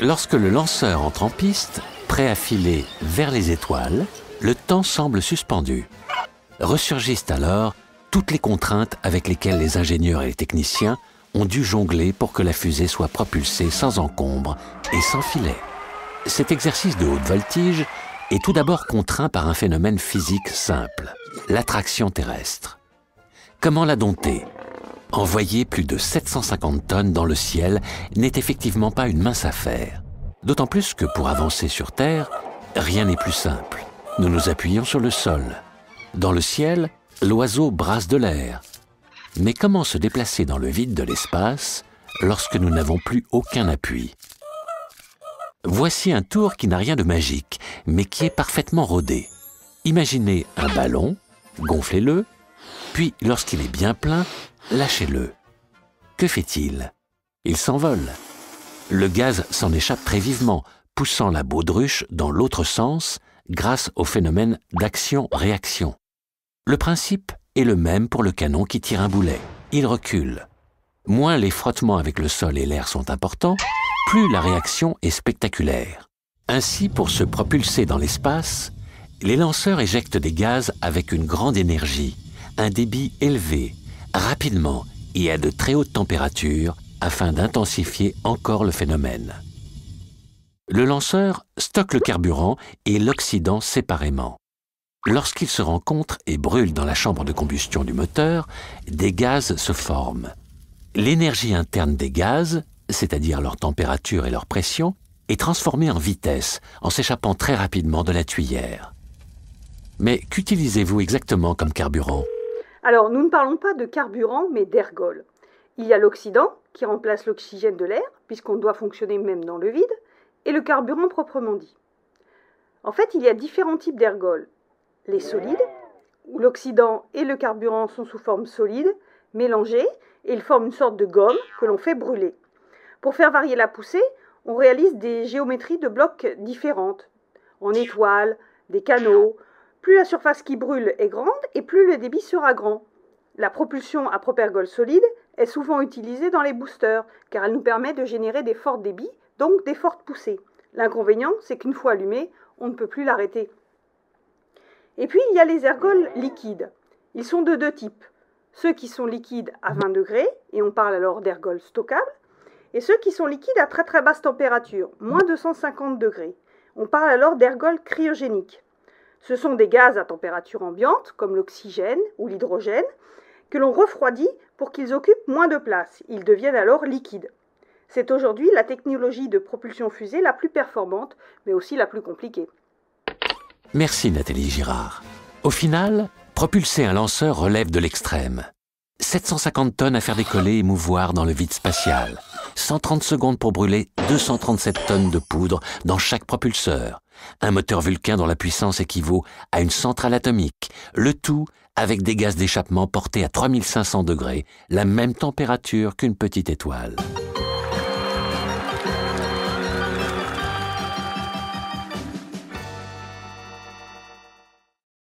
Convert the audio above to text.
Lorsque le lanceur entre en piste, prêt à filer vers les étoiles, le temps semble suspendu. Ressurgissent alors toutes les contraintes avec lesquelles les ingénieurs et les techniciens ont dû jongler pour que la fusée soit propulsée sans encombre et sans filet. Cet exercice de haute voltige est tout d'abord contraint par un phénomène physique simple, l'attraction terrestre. Comment la dompter ? Envoyer plus de 750 tonnes dans le ciel n'est effectivement pas une mince affaire. D'autant plus que pour avancer sur Terre, rien n'est plus simple. Nous nous appuyons sur le sol. Dans le ciel, l'oiseau brasse de l'air. Mais comment se déplacer dans le vide de l'espace lorsque nous n'avons plus aucun appui ? Voici un tour qui n'a rien de magique, mais qui est parfaitement rodé. Imaginez un ballon, gonflez-le, puis lorsqu'il est bien plein, lâchez-le. Que fait-il ? Il s'envole. Le gaz s'en échappe très vivement, poussant la baudruche dans l'autre sens grâce au phénomène d'action-réaction. Le principe est le même pour le canon qui tire un boulet. Il recule. Moins les frottements avec le sol et l'air sont importants, plus la réaction est spectaculaire. Ainsi, pour se propulser dans l'espace, les lanceurs éjectent des gaz avec une grande énergie, un débit élevé, rapidement et à de très hautes températures afin d'intensifier encore le phénomène. Le lanceur stocke le carburant et l'oxydant séparément. Lorsqu'ils se rencontrent et brûlent dans la chambre de combustion du moteur, des gaz se forment. L'énergie interne des gaz, c'est-à-dire leur température et leur pression, est transformée en vitesse en s'échappant très rapidement de la tuyère. Mais qu'utilisez-vous exactement comme carburant ? Alors, nous ne parlons pas de carburant, mais d'ergol. Il y a l'oxydant, qui remplace l'oxygène de l'air, puisqu'on doit fonctionner même dans le vide, et le carburant proprement dit. En fait, il y a différents types d'ergols. Les solides, où l'oxydant et le carburant sont sous forme solide, mélangés, et ils forment une sorte de gomme que l'on fait brûler. Pour faire varier la poussée, on réalise des géométries de blocs différentes, en étoiles, des canaux. Plus la surface qui brûle est grande et plus le débit sera grand. La propulsion à propergol solide est souvent utilisée dans les boosters car elle nous permet de générer des forts débits, donc des fortes poussées. L'inconvénient, c'est qu'une fois allumée, on ne peut plus l'arrêter. Et puis, il y a les ergols liquides. Ils sont de deux types. Ceux qui sont liquides à 20 degrés, et on parle alors d'ergols stockables, et ceux qui sont liquides à très très basse température, moins 250 degrés. On parle alors d'ergols cryogéniques. Ce sont des gaz à température ambiante, comme l'oxygène ou l'hydrogène, que l'on refroidit pour qu'ils occupent moins de place. Ils deviennent alors liquides. C'est aujourd'hui la technologie de propulsion fusée la plus performante, mais aussi la plus compliquée. Merci Nathalie Girard. Au final, propulser un lanceur relève de l'extrême. 750 tonnes à faire décoller et mouvoir dans le vide spatial. 130 secondes pour brûler 237 tonnes de poudre dans chaque propulseur. Un moteur Vulcain dont la puissance équivaut à une centrale atomique. Le tout avec des gaz d'échappement portés à 3500 degrés, la même température qu'une petite étoile.